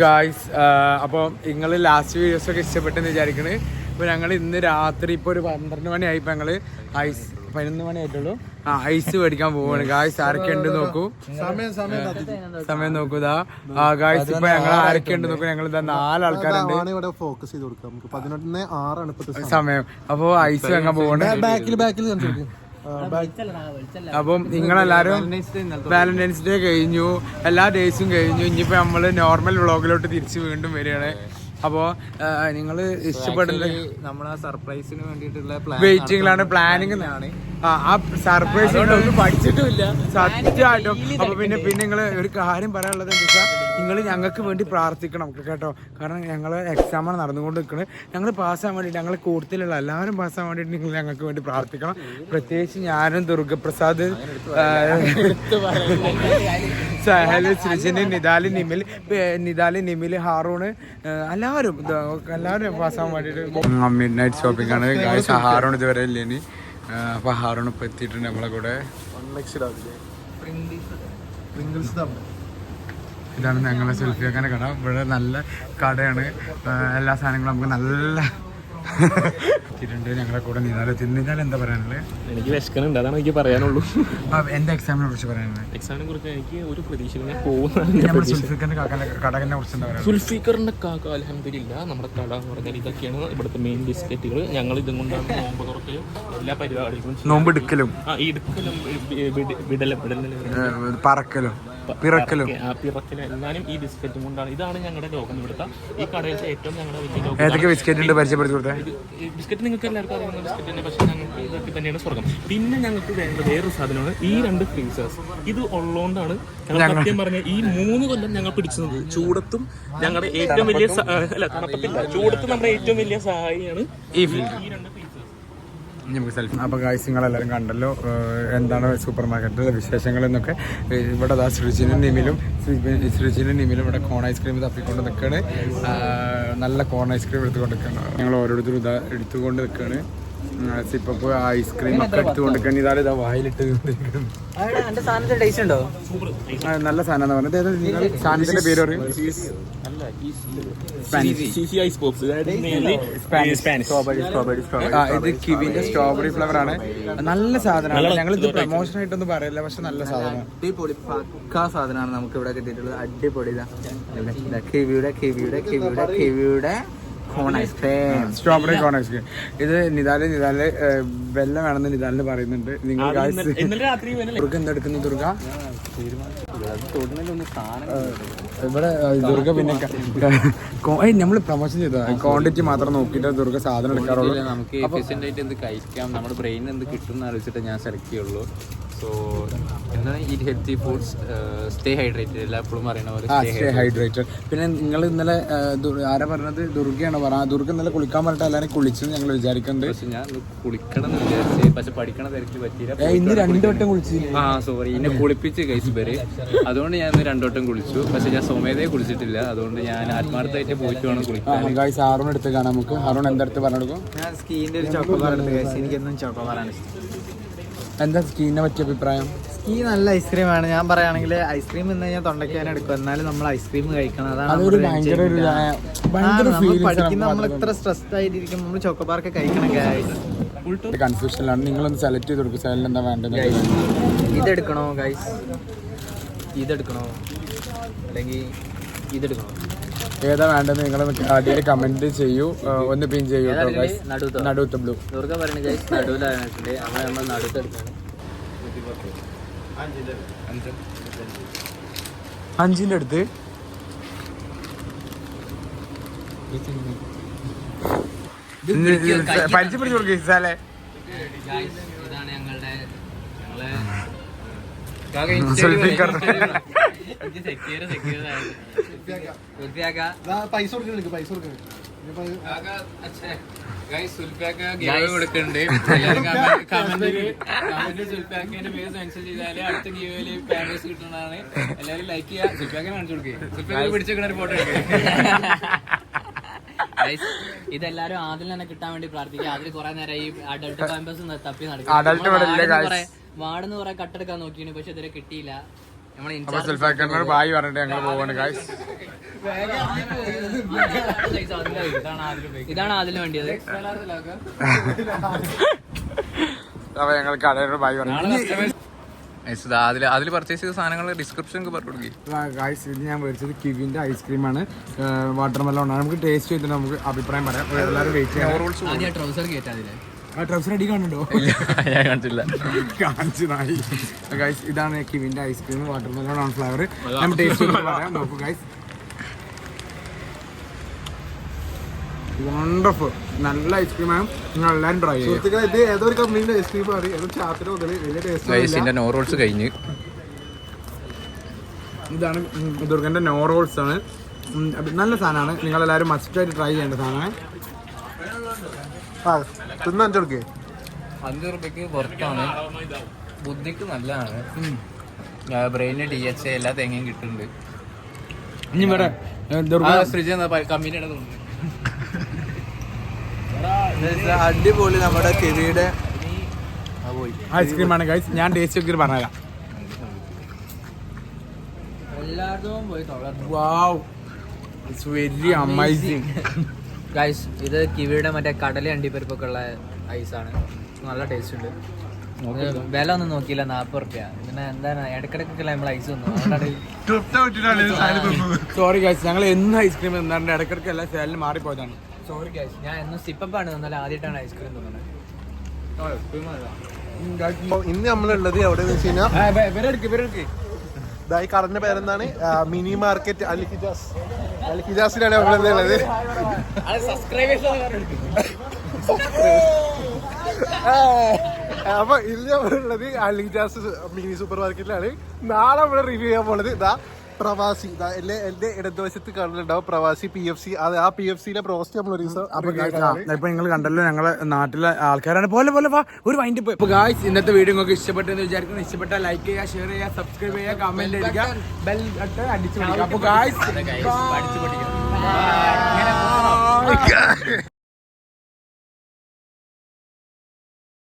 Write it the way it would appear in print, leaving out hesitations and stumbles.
Guys, അപ്പോൾ നിങ്ങൾ last വീഡിയോസൊക്കെ ഇഷ്ടപ്പെട്ടെന്ന് വിചാരിക്കണ്. ഇപ്പോൾ ഞങ്ങൾ ഇന്ന് രാത്രി ഇപ്പോൾ ഒരു 12 മണിയായി. ഇപ്പോൾ ഞങ്ങൾ 11 മണി ആയിട്ടുള്ളൂ. ഐസ് മേടിക്കാൻ പോവാണ് ഗായ്സ്. ആരൊക്കെ ഉണ്ട് നോക്കൂ, സമയം നോക്കൂതാ ഗായ്സ്. ഇപ്പൊ ഞങ്ങൾ ആരൊക്കെ ഉണ്ട് നോക്കൂ. ഞങ്ങൾ ഇതാ 4 ആൾക്കാരുണ്ട്. സമയം അപ്പോൾ ഐസ് വാങ്ങാൻ പോവാണ്. അപ്പം നിങ്ങളെല്ലാരും വാലന്റൈൻസ് ഡേ കഴിഞ്ഞു, എല്ലാ ഡേയ്സും കഴിഞ്ഞു. ഇനിയിപ്പോ നമ്മള് നോർമൽ വ്ളോഗിലോട്ട് തിരിച്ച് വീണ്ടും വരികയാണ്. അപ്പോ നിങ്ങൾ ഇഷ്ടപ്പെടുന്ന നമ്മളെ സർപ്രൈസിന് വേണ്ടിയിട്ടുള്ള വെയിറ്റിംഗിലാണ്, പ്ലാനിങ് ആണ്. ആ സർപ്രൈസ് ഒന്നും പഠിച്ചിട്ടുമില്ല സത്യമായിട്ടും. അപ്പൊ പിന്നെ നിങ്ങൾ ഒരു കാര്യം പറയാനുള്ളത് എന്താ വെച്ചാൽ, നിങ്ങൾ ഞങ്ങൾക്ക് വേണ്ടി പ്രാർത്ഥിക്കണം കേട്ടോ. കാരണം ഞങ്ങള് എക്സാമാണ് നടന്നുകൊണ്ട് നിൽക്കുന്നത്. ഞങ്ങൾ പാസ്സാകാൻ വേണ്ടിയിട്ട്, ഞങ്ങൾ കൂടുതലുള്ള എല്ലാവരും പാസ്സാകാൻ വേണ്ടിയിട്ട് നിങ്ങൾ ഞങ്ങൾക്ക് വേണ്ടി പ്രാർത്ഥിക്കണം. പ്രത്യേകിച്ച് ഞാനും ദുർഗപ്രസാദ്, സഹൽ, സൃജന്, നിദാലി, നിമിൽ, ഹാറൂണ്, എല്ലാവരും പാസ്സാകാൻ വേണ്ടിയിട്ട് മിഡ് നൈറ്റ് ഷോപ്പിംഗ് ആണ് ഗായ്സ്. ഹാറൂൺ ഇതുവരെ ഇല്ലേനി. അപ്പൊ ഹാറൂൺ ഇപ്പൊ എത്തിയിട്ടുണ്ട് നമ്മളെ കൂടെ. ഇതാണ് ഞങ്ങളെ സെൽഫിയാക്കാൻ്റെ കട. ഇവിടെ നല്ല കടയാണ്, എല്ലാ സാധനങ്ങളും നമുക്ക് നല്ല എത്തിയിട്ടുണ്ട്. ഞങ്ങളെ കൂടെ നിന്നാലും എന്താ പറയാനുള്ളത്? എനിക്ക് വിശക്കനുണ്ട്, അതാണ് എനിക്ക് പറയാനുള്ളൂ. എന്താ എക്സാമിനെ കുറിച്ച് പറയാനുള്ളത്? എക്സാമിനെ കുറിച്ച് എനിക്ക് ഒരു പ്രതീക്ഷ സുൽഫിക്കറിന്റെ കാക്ക അൽഹംദുലില്ല. നമ്മുടെ കട എന്ന് പറഞ്ഞാൽ ഇതൊക്കെയാണ് ഇവിടുത്തെ മെയിൻ ബിസ്ക്കറ്റുകൾ. ഞങ്ങൾ ഇതും കൊണ്ടാണ് നോമ്പ് തുറക്കലും എല്ലാ പരിപാടികളും, നോമ്പ് എടുക്കലും, പറക്കലും, പിറക്കലും എല്ലാവരും ഈ ബിസ്ക്കറ്റും കൊണ്ടാണ്. ഇതാണ് ഞങ്ങളുടെ ലോകം. ഇവിടുത്തെ ഈ കടയിലത്തെ ഏറ്റവും ഞങ്ങളുടെ വലിയ ലോകം. ഏതൊക്കെ ബിസ്ക്കറ്റ് ഉണ്ട് പരിചയപ്പെടുത്തി കൊടുത്തത്? ബിസ്ക്കറ്റ് നിങ്ങൾക്ക് എല്ലാവർക്കും അറിയുന്ന ബിസ്ക്കറ്റ് തന്നെ, പക്ഷേ ഞങ്ങൾക്ക് ഇതൊക്കെ തന്നെയാണ് സ്വർഗം. പിന്നെ ഞങ്ങൾക്ക് വേണ്ട വേറൊരു സാധനമാണ് ഈ 2 ഫ്രീസേഴ്സ്. ഇത് ഉള്ളതുകൊണ്ടാണ് ഞങ്ങൾ സത്യം പറഞ്ഞ ഈ 3 കൊല്ലം ഞങ്ങൾ പിടിച്ചത്. ചൂടത്തും ഞങ്ങളുടെ ഏറ്റവും വലിയ തണുപ്പത്തില്ല, ചൂടത്തും നമ്മുടെ ഏറ്റവും വലിയ സഹായിയാണ് ഈ 2 ഫ്രീസേഴ്സ്. നമുക്ക് സെൽഫി. അപ്പോൾ ഗായ്സ്, നിങ്ങളെല്ലാവരും കണ്ടല്ലോ എന്താണ് സൂപ്പർ മാർക്കറ്റിലെ വിശേഷങ്ങൾ എന്നൊക്കെ. ഇവിടെ സൃജിനും നിമിലും ഇവിടെ കോൺ ഐസ്ക്രീം തപ്പിക്കൊണ്ട് നിൽക്കുകയാണ്. നല്ല കോൺ ഐസ്ക്രീം എടുത്തുകൊണ്ട് നിൽക്കുകയാണ്. ഞങ്ങൾ ഓരോരുത്തരും എടുത്തുകൊണ്ട് നിൽക്കുകയാണ്. സിപ്പപ്പ് ഐസ്ക്രീം ഒക്കെ എടുത്തുകൊണ്ട് നിൽക്കുകയാണ്. ഇതാ വായിലിട്ട് നല്ല സാധനം എന്ന് പറഞ്ഞത്. സാധനത്തിന്റെ പേര് പറയും. ഇത് കിവിന്റെ സ്ട്രോബെറി ഫ്ലേവർ ആണ്. നല്ല സാധനമാണ്. ഞങ്ങൾ ഇത് പ്രൊമോഷൻ ആയിട്ടൊന്നും പറയില്ല, പക്ഷെ നല്ല സാധനം, അടിപൊളി പക്കാ സാധനമാണ് നമുക്ക് ഇവിടെ കിട്ടിയിട്ടുള്ളത്. അടിപൊളി കിവിയുടെ cone ice cream, strawberry cone ice cream. ഇത് നിദാല് വെല്ലം വേണമെന്ന് നിദാലിന് പറയുന്നുണ്ട്. നിങ്ങൾ ദുർഗ എന്തെടുക്കുന്നു? ദുർഗ ഇവിടെ ദുർഗ പിന്നെ നമ്മൾ പ്രൊമോഷൻ ചെയ്ത ക്വാണ്ടിറ്റി മാത്രം നോക്കിയിട്ട് ദുർഗ സാധനം എടുക്കാറുള്ളൂ. നമുക്ക് എഫിഷ്യന്റ് ആയിട്ട് എന്ത് കഴിക്കാം, നമ്മുടെ ബ്രെയിനിന് എന്ത് കിട്ടും എന്ന് ആലോചിച്ചിട്ട് ഞാൻ സെലക്ട് ചെയ്യുള്ളൂ. സോ എന്താണ് eat healthy foods, stay hydrated, എല്ലാപ്പോഴും പറയുന്ന പോലെ സ്റ്റേ ഹൈഡ്രേറ്റഡ്. പിന്നെ നിങ്ങൾ ഇന്നലെ ആരാ പറഞ്ഞത്? ദുർഗയാണ് പറഞ്ഞത്. ദുർഗ ഇന്നലെ കുളിക്കാൻ പറഞ്ഞിട്ട് എല്ലാവരും കുളിച്ചെന്ന് ഞങ്ങൾ വിചാരിക്കുന്നുണ്ട്. പക്ഷെ ഞാൻ കുളിക്കണം എന്ന് വിചാരിച്ച്, പക്ഷെ പഠിക്കണ തിരക്കിൽ പറ്റിയില്ല. ഇന്ന് 2 വട്ടം കുളിച്ചു. സോറി, എന്നെ കുളിപ്പിച്ച് കഴിച്ചു പേര്. അതുകൊണ്ട് ഞാൻ ഇന്ന് 2 വട്ടം കുളിച്ചു. പക്ഷെ ഞാൻ സ്വമേധയെ കുളിച്ചിട്ടില്ല. അതുകൊണ്ട് ഞാൻ ആത്മാർത്ഥമായിട്ട് പോയിട്ട് വേണം കുളിക്കാൻ. ഗായ്സ്, ഹാറൂൺ എടുത്ത് കാണാം നമുക്ക്. ഹാറൂൺ എന്തെടുത്ത് പറഞ്ഞു കൊടുക്കും? ഞാൻ സ്കീൻ്റെ ഒരു ചോക്കോബാർ എടുത്ത് കഴിച്ചു. എനിക്കെന്നും ചോക്കോബാറാണ് ഇഷ്ടം. എന്താ സ്കീനെ പറ്റിയ അഭിപ്രായം? സ്കീ നല്ല ഐസ്ക്രീമാണ്. ഞാൻ പറയുകയാണെങ്കിൽ ഐസ്ക്രീം എന്ന് കഴിഞ്ഞാൽ തൊണ്ടയ്ക്കാൻ എടുക്കും, എന്നാലും നമ്മൾ ഐസ്ക്രീം കഴിക്കണം. അതാണ് പഠിക്കുന്ന. നമ്മൾ ഇത്ര സ്ട്രെസ്ഡ് ആയിട്ടിരിക്കും, നമ്മൾ ചോക്കോബാറൊക്കെ കഴിക്കണം. കൺഫ്യൂഷനിലാണ്. നിങ്ങളൊന്ന് സെലക്ട് ചെയ്ത് കൊടുക്കും. സെലക്ട് എന്താ വേണ്ടത്? ഇതെടുക്കണോ ഗൈസ്? ഇതെടുക്കണോ അല്ലെങ്കിൽ ഇതെടുക്കണോ? ഏതാ വേണ്ടത് നിങ്ങൾ അടിയിൽ കമന്റ് ചെയ്യൂ, ഒന്ന് പിൻ ചെയ്യൂ. നടുവത്തെ ബ്ലൂ ദുർഗ പറഞ്ഞു ഗൈസ്. നടുവിലായിട്ടുണ്ട്. നമ്മൾ നടുത്തെടുക്കാണ്. 5ന്റെ അടുത്ത് പരിചയപ്പെടുത്തി കൊടുക്കുക. ഇതാണ് ഞങ്ങളുടെ പൈസ കൊടുക്കണ്ട്. സുൽഫാക്കിന്റെ പേര് മെൻഷൻ ചെയ്താല് അടുത്ത ഗീവയില് പാമ്പേഴ്സ് കിട്ടുന്നതാണ്. എല്ലാവരും ലൈക്ക് ചെയ്യുക. സുൽഫാക്കിനെ കാണിച്ചു കൊടുക്കുക. സുൽഫാക്കി പിടിച്ചേക്കണ ഒരു ഫോട്ടോ ഇതെല്ലാരും ആദ്യം തന്നെ കിട്ടാൻ വേണ്ടി പ്രാർത്ഥിക്കുക. അതിൽ കുറെ നേരം ഈ അഡൾട്ട് പാമ്പേഴ്സ് തപ്പി നടക്കും. വാർഡെന്ന് കുറെ കട്ടെടുക്കാൻ നോക്കിയാണ്, പക്ഷെ ഇതുവരെ കിട്ടിയില്ല. അപ്പൊ സെൽഫാക്കറിനോട് ബായ് പറഞ്ഞിട്ട് ഞങ്ങൾ പോവാണ് ഗായ്സ്. ഇതാണ് അതിന് വേണ്ടിയത്. അപ്പൊ ഞങ്ങൾ കടയോട് ബായ് പറഞ്ഞു. അതിൽ പർച്ചേസ് ചെയ്ത സാധനങ്ങൾ ഡിസ്ക്രിപ്ഷൻ പറഞ്ഞു കൊടുക്കി. ഗായ്സ് ഇത് ഞാൻ മേടിച്ചത് കിവിന്റെ ഐസ്ക്രീമാണ്, വാട്ടർ മെലോൺ ആണ്. നമുക്ക് ടേസ്റ്റ് ചെയ്തിട്ട് നമുക്ക് അഭിപ്രായം പറയാം. എല്ലാവരും വെയിറ്റ് ചെയ്യാം. ട്രൗസർ കേട്ടാ ട്രൗസർ അടി കാണുന്നുണ്ടോ? ഞാൻ കണ്ടില്ല. കാണിച്ചതായി ഗൈസ്. ഇതാണ് കിവിന്റെ ഐസ്ക്രീം, വാട്ടർ മെലോൺ ആണ് ഫ്ലേവർ. നമുക്ക് ടേസ്റ്റ് പറയാം. നോക്കൂ ഗൈസ്, വണ്ടർഫുൾ, നല്ല ഐസ്ക്രീമാണ്. നിങ്ങൾ എല്ലാവരും ട്രൈ ചെയ്യും. ഇത് ഏതൊരു കമ്പനിയുടെ ഐസ്ക്രീം ആണ്, ഏതോ ചാത്തിന് മുതൽ വലിയ ടേസ്റ്റ്. നോ റോൾസ് കഴിഞ്ഞ് ഇതാണ് ദുർഗന്റെ നോ റോൾസ് ആണ്. നല്ല സാധനമാണ്, നിങ്ങളെല്ലാവരും മസ്റ്റായിട്ട് ട്രൈ ചെയ്യേണ്ട സാധനമാണ്. തിന്ന് 5 കൊടുക്കേ. 5 രൂപയ്ക്ക് പുറത്താണ്, ബുദ്ധിക്ക് നല്ലതാണ്. ബ്രെയിന് DHA എല്ലാ തേങ്ങയും കിട്ടുന്നുണ്ട്. ഇനി ഇവിടെ കമ്പനിയുടെ അടിപൊളി നമ്മുടെ കിവിയുടെ ഐസ്ക്രീമാണ് ഗൈസ്. ഞാൻ ടേസ്റ്റ് ഒക്കെ പറഞ്ഞുതരാം. എല്ലായിടത്തും പോയി വാവ്, ഇറ്റ്സ് വെരി അമേസിങ് ഗൈസ്. ഇത് കിവിയുടെ മറ്റേ കടല അണ്ടിപ്പരിപ്പൊക്കെ ഉള്ള ഐസാണ്, നല്ല ടേസ്റ്റ് ഉണ്ട്. വില ഒന്നും നോക്കിയില്ല, 40 റുപ്യ. പിന്നെ എന്താണ് ഇടക്കിടക്കൊക്കെ നമ്മൾ ഐസ് തന്നു. സോറി ഗൈസ്, ഞങ്ങൾ എന്നും ഐസ്ക്രീം തന്നാണ്ട് ഇടക്കിടക്ക് എല്ലാ സേലിന് മാറിപ്പോയതാണ്. സോറി ഗൈസ്, ഞാൻ എന്നും സിപ്പാണ് തന്നാലും ആദ്യമായിട്ടാണ് ഐസ്ക്രീം തന്നത്. ഇന്ന് നമ്മളുള്ളത് എവിടെയെന്ന് വെച്ച് കഴിഞ്ഞാൽ ഈ കടന്റെ പേരെന്താണ്, മിനി മാർക്കറ്റ് അൽഹിജാസിലാണ് നമ്മളുള്ളത്. അപ്പൊ ഇന്ന് നമ്മളുള്ളത് അൽഹിജാസ് മിനി സൂപ്പർ മാർക്കറ്റിലാണ്. നാളെ നമ്മള് റിവ്യൂ ചെയ്യാൻ പോണത് ഇതാ പ്രവാസി. എന്റെ ഇടതുവശത്ത് കാണുന്നുണ്ടാവും പ്രവാസി PFC. ആ PFCയിലെ പ്രോസ്റ്റ് നമ്മൾ ഒരു ദിവസം. ഇപ്പൊ നിങ്ങൾ കണ്ടല്ലോ, ഞങ്ങളെ നാട്ടിലെ ആൾക്കാരാണ്. പോലെ പോലെ വാ ഒരു വൈൻഡ് പോയി. അപ്പൊ ഗായ്സ്, ഇന്നത്തെ വീഡിയോ നിങ്ങൾക്ക് ഇഷ്ടപ്പെട്ടെന്ന് വിചാരിക്കുന്നു. ഇഷ്ടപ്പെട്ടാൽ ലൈക്ക് ചെയ്യുക, ഷെയർ ചെയ്യുക, സബ്സ്ക്രൈബ് ചെയ്യുക, കമന്റ് അടിക്കുക, ബെൽ ബട്ടൺ അടിച്ചു പിടിക്കുക. അപ്പൊ ഗായ്സ്